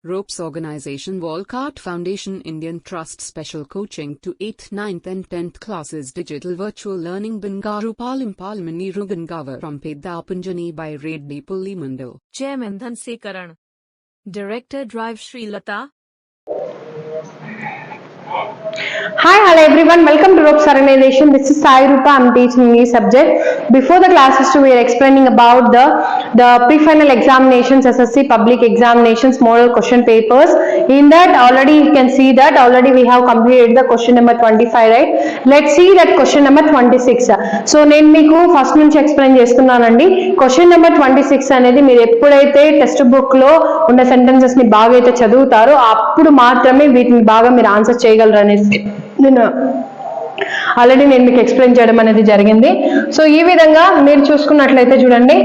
Ropes Organization Walcott Foundation Indian Trust Special Coaching to 8th, 9th and 10th Classes Digital Virtual Learning Bangaru Palimani Rugangavar from Pedapunjani by Reddy Pulli Mandal. Chairman Dhansekaran. Director Drive Sri Lata. Hi, hello everyone. Welcome to Ropes Organization. This is Sai Rupa. I'm teaching English subject. Before the classes, we are explaining about the pre-final examinations, SSC public examinations, model question papers. In that, already you can see that already we have completed the question number 25, right? Let's see that question number 26. So, నేను మీకు first నుంచి explain చేస్తున్నానండి. Question number 26 అనేది మీరు ఎప్పుడైతే text book లో ఉన్న sentences ని బాగా అయితే చదువుతారో అప్పుడు మాత్రమే వీటిని బాగా మీరు ఆన్సర్ చేయగలరు అనేసి నేను మీకు ఎక్స్ప్లెయిన్ చేయడం అనేది జరిగింది. సో ఈ విధంగా మీరు చూసుకున్నట్లయితే చూడండి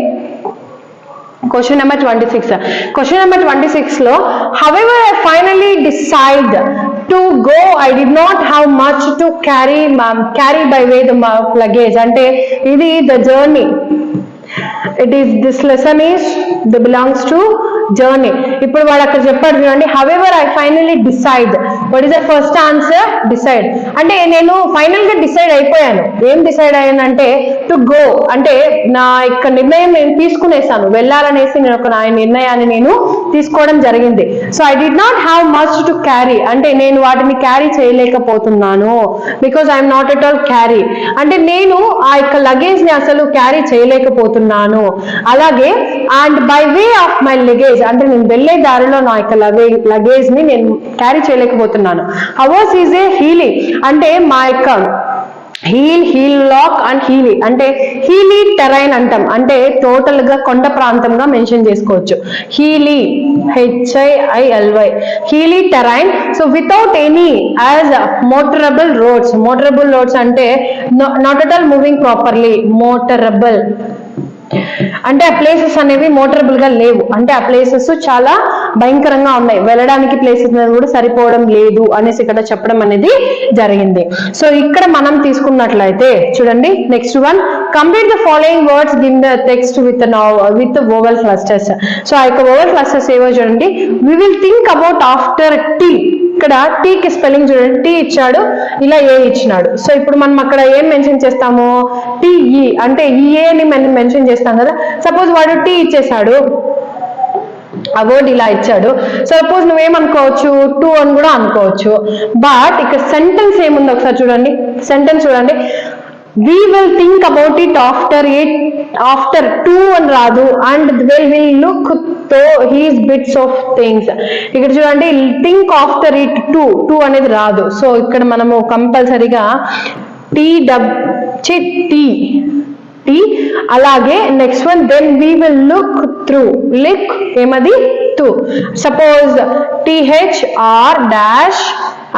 క్వశ్చన్ నెంబర్ 26. క్వశ్చన్ నెంబర్ 26 లో however I finally decide to go, I did not have much to carry by way the luggage. అంటే ఇది the journey. This lesson belongs to journey. ఇప్పుడు వాడు అక్కడ చెప్పాడు చూడండి, however I finally decide. What is the first answer? Decide. అంటే నేను final గా డిసైడ్ అయిపోయాను. ఏం డిసైడ్ అయ్యానంటే టు గో, అంటే నా యొక్క నిర్ణయం నేను తీసుకునేసాను, వెళ్ళాలనేసి నేను ఒక నా నిర్ణయాన్ని నేను తీసుకోవడం జరిగింది. So I did not have much to carry, అంటే నేను వాటిని క్యారీ చేయలేకపోతున్నాను. Because I'm not at all carry, అంటే నేను ఆ యొక్క లగేజ్ ని అసలు క్యారీ చేయలేకపోతున్నాను. అలాగే and by way of my luggage, అంటే నేను వెళ్ళే దారిలో నా యొక్క లగేజ్ ని నేను క్యారీ చేయలేకపోతున్నాను. హవర్స్ ఈజ్ ఏ హీలీ, అంటే మా యొక్క హీల్ లాక్ అండ్ హీలీ, అంటే హీలీ టెరైన్ అంటాం, అంటే టోటల్ గా కొండ ప్రాంతంగా మెన్షన్ చేసుకోవచ్చు. Hilly HILY hilly terrain. So without any as motorable roads అంటే not at all moving properly. Motorable అంటే ఆ ప్లేసెస్ అనేవి మోటరబుల్ గా లేవు, అంటే ఆ ప్లేసెస్ చాలా భయంకరంగా ఉన్నాయి, వెళ్ళడానికి ప్లేసెస్ కూడా సరిపోవడం లేదు అనేసి ఇక్కడ చెప్పడం అనేది జరిగింది. సో ఇక్కడ మనం తీసుకున్నట్లయితే చూడండి next one, complete the following words in the text with vowel clusters. So ఆ యొక్క వోవెల్ క్లస్టర్స్ ఏవో చూడండి. We will think about after T. ఇక్కడ టీకి స్పెల్లింగ్ చూడండి, టీ ఇచ్చాడు, ఇలా ఏ ఇచ్చినాడు. సో ఇప్పుడు మనం అక్కడ ఏం మెన్షన్ చేస్తాము? టీఈ, అంటే ఈఏ అని మెన్షన్ చేస్తాం కదా. సపోజ్ వాడు టీ ఇచ్చేసాడు, ఆ వర్డ్ ఇలా ఇచ్చాడు. సపోజ్ నువ్వేమనుకోవచ్చు, టూ అని కూడా అనుకోవచ్చు. బట్ ఇక్కడ సెంటెన్స్ ఏముంది ఒకసారి చూడండి. సెంటెన్స్ చూడండి, we will think about it after two అని రాదు, and they will look through his bits of things. ఇక్కడ చూడండి థింక్ ఆఫ్టర్ ఇట్ టూ అనేది రాదు. సో ఇక్కడ మనము కంపల్సరీగా టీ. అలాగే next one, then we will look through. లిక్ ఏమది? టు. Suppose THR dash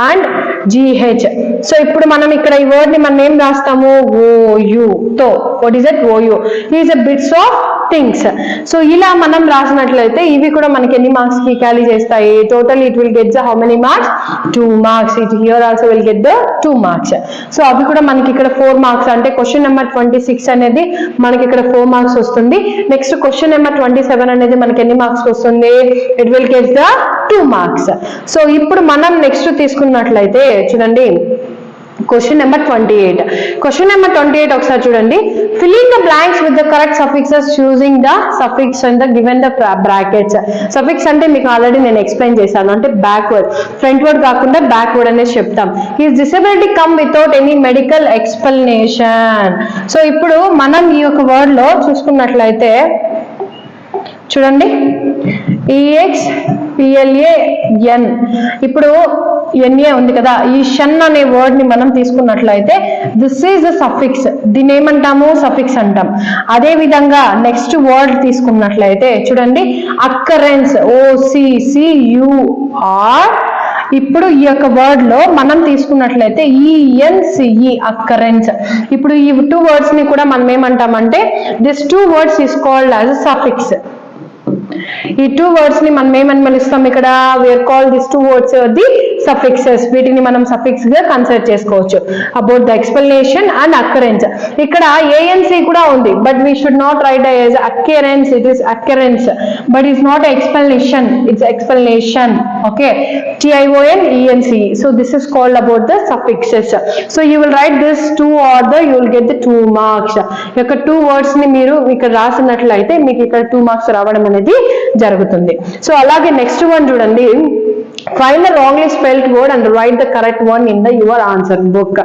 and GH. So ఇప్పుడు మనం ఇక్కడ ఈ వర్డ్ ని మనం ఏం రాస్తాము? OU తో. What is that? OU is a bits of things. So ఇలా మనం రాసినట్లయితే ఇవి కూడా మనకి ఎన్ని మార్క్స్ కి క్యారీ చేస్తాయి? Total it will get the how many marks? 2 marks. It here also will get the 2 marks. So అవి కూడా మనకి ఇక్కడ 4 మార్క్స్, అంటే క్వశ్చన్ నెంబర్ 26 అనేది మనకి ఇక్కడ 4 మార్క్స్ వస్తుంది. నెక్స్ట్ క్వశ్చన్ నెంబర్ 27 అనేది మనకి ఎన్ని మార్క్స్ వస్తుంది? It will get the 2 marks. So ఇప్పుడు మనం నెక్స్ట్ తీసుకున్నట్లయితే చూడండి క్వశ్చన్ నెంబర్ 28. క్వశ్చన్ నెంబర్ 28 ఒకసారి చూడండి. Filling the blanks with the correct suffixes using the suffix and the given the brackets. Suffix అంటే మీకు ఆల్రెడీ నేను ఎక్స్ప్లెయిన్ చేశాను, అంటే బ్యాక్వర్డ్, ఫ్రంట్ వర్డ్ కాకుండా బ్యాక్వర్డ్ అనేది చెప్తాం. His disability come without any medical explanation. So ఇప్పుడు మనం ఈ యొక్క వర్డ్ లో చూసుకున్నట్లయితే చూడండి EXPLAN, ఇప్పుడు NA ఉంది కదా, ఈ షన్ అనే వర్డ్ ని మనం తీసుకున్నట్లయితే దిస్ ఈజ్ ద సఫిక్స్. దీన్ని ఏమంటాము? సఫిక్స్ అంటాం. అదే విధంగా నెక్స్ట్ వర్డ్ తీసుకున్నట్లయితే చూడండి అక్కరెన్స్, OCCUR. ఇప్పుడు ఈ యొక్క వర్డ్ లో మనం తీసుకున్నట్లయితే ENCE అక్కరెన్స్. ఇప్పుడు ఈ 2 వర్డ్స్ ని కూడా మనం ఏమంటామంటే this 2 words is called as suffix. ఈ టూ వర్డ్స్ ని మనం ఏమని పిలుస్తాం ఇక్కడ, we are call this two words the suffixes. వీటిని మనం సఫిక్స్ గా కన్సిడర్ చేసుకోవచ్చు. About the explanation and occurrence. ఇక్కడ ఏఎన్సి కూడా ఉంది, but we should not write as occurrence. It is occurrence, but it's not explanation, it's explanation. Okay, TIONENC. So this is called about the suffixes. So you will right this two are the you will get the 2 marks. యొక్క two words ని మీరు ఇక్కడ రాసినట్లయితే మీకు ఇక్కడ 2 marks రావడం అనేది జరుగుతుంది. So అలాగే నెక్స్ట్ వన్ చూడండి, find the wrongly spelled word and write the correct one in the your answer book.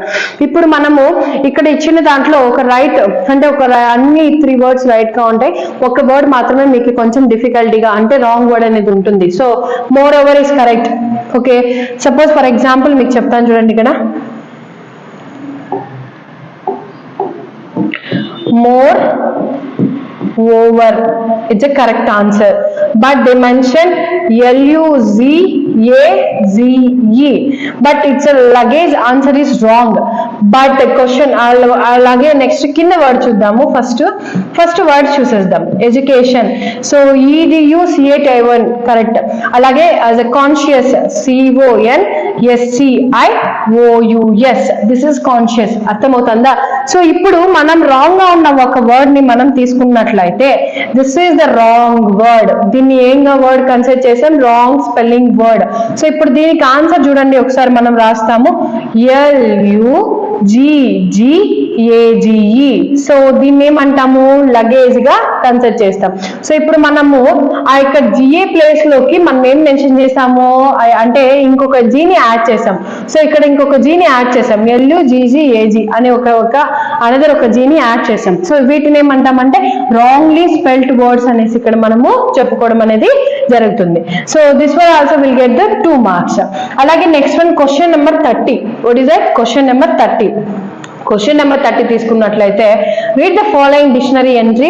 ఇప్పుడు మనము ఇక్కడ ఇచ్చిన దాంట్లో ఒక రైట్ అంటే ఒక అన్ని 3 వర్డ్స్ రైట్ గా ఉంటాయి, ఒక వర్డ్ మాత్రమే మీకు కొంచెం డిఫికల్టీగా అంటే రాంగ్ వర్డ్ అనేది ఉంటుంది. So more over is correct. Okay, suppose for example మీకు చెప్తాను చూడండి, ఇక్కడ more over, it's a correct answer, but they mentioned LUZAGE, but it's a luggage. Answer is wrong. But the question alage next kinda word chudamu. First word చూసేద్దాం, education. So EDUCATI1 correct. alage as a conscious, CONSCIOUS, this is conscious. అర్థమవుతుందా? So ఇప్పుడు మనం wrong గా ఉన్న ఒక word ని మనం తీసుకున్నట్లయితే this is the wrong word. దీన్ని ఏంగా వర్డ్ కన్సిడర్ చేసాం, రాంగ్ స్పెల్లింగ్ వర్డ్. సో ఇప్పుడు దీనికి ఆన్సర్ చూడండి, ఒకసారి మనం రాస్తాము LUGGAGE. సో దీన్ని ఏమంటాము, లగేజ్ గా కన్సిడర్ చేస్తాం. సో ఇప్పుడు మనము ఆ యొక్క జిఏ ప్లేస్ లోకి మనం ఏం మెన్షన్ చేసాము అంటే ఇంకొక జీని యాడ్ చేసాం. సో ఇక్కడ ఇంకొక జీని యాడ్ చేసాం, LUGGAG అనే ఒక అనదర్ ఒక జీని యాడ్ చేసాం. సో వీటిని ఏమంటామంటే రాంగ్లీ స్పెల్డ్ వర్డ్స్ అనేసి ఇక్కడ మనము చెప్పుకోవడం అనేది జరుగుతుంది. So this one also will get the 2 marks. అలాగే next one question number 30. What is that? Question number 30. Question number 30 తీసుకున్నట్లయితే read the following dictionary entry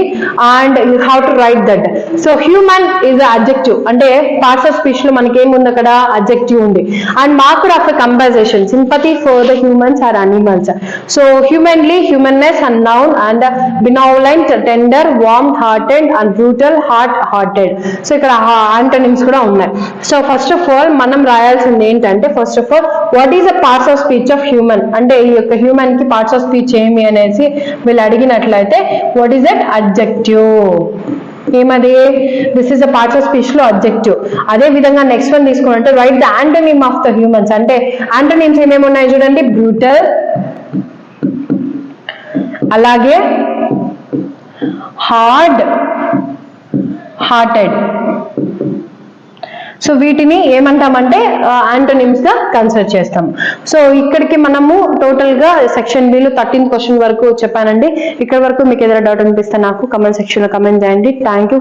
and you have to write that. So human is adjective, అంటే parts of speech లో మనకి ఏముంది అక్కడ, adjective ఉంది. And marked of comparison, sympathy for the humans or animals. So humanly, humanness and noun, and బినౌలెంట్, tender, warm hearted and brutal, hard hearted. So ఇక్కడ antonyms కూడా ఉన్నాయి. So first of all మనం రాయాల్సింది ఏంటంటే, first of all what is the parts of speech of human, అంటే ఈ యొక్క human కి పార్ట్స్ ఆఫ్ స్పీచ్ ఏమి అనేసి వీళ్ళు అడిగినట్లయితే వాట్ ఈస్ దట్, అడ్జెక్టివ్. ఏమది, this is the parts of speech లో అడ్జెక్టివ్. అదే విధంగా నెక్స్ట్ వన్ తీసుకున్నట్టు right the antonym of the humans, అంటే యాంటోనిమ్స్ ఏమేమి ఉన్నాయి చూడండి, బ్రూటల్, అలాగే హార్డ్, హార్టెడ్. సో వీటిని ఏమంటామంటే యాంటోనిమ్స్ గా కన్సిడర్ చేస్తాం. సో ఇక్కడికి మనము టోటల్ గా సెక్షన్ B లో 13th క్వశ్చన్ వరకు చెప్పానండి. ఇక్కడ వరకు మీకు ఏదైనా డౌట్ అనిపిస్తే నాకు కమెంట్ సెక్షన్ లో కమెంట్ చేయండి. Thank you.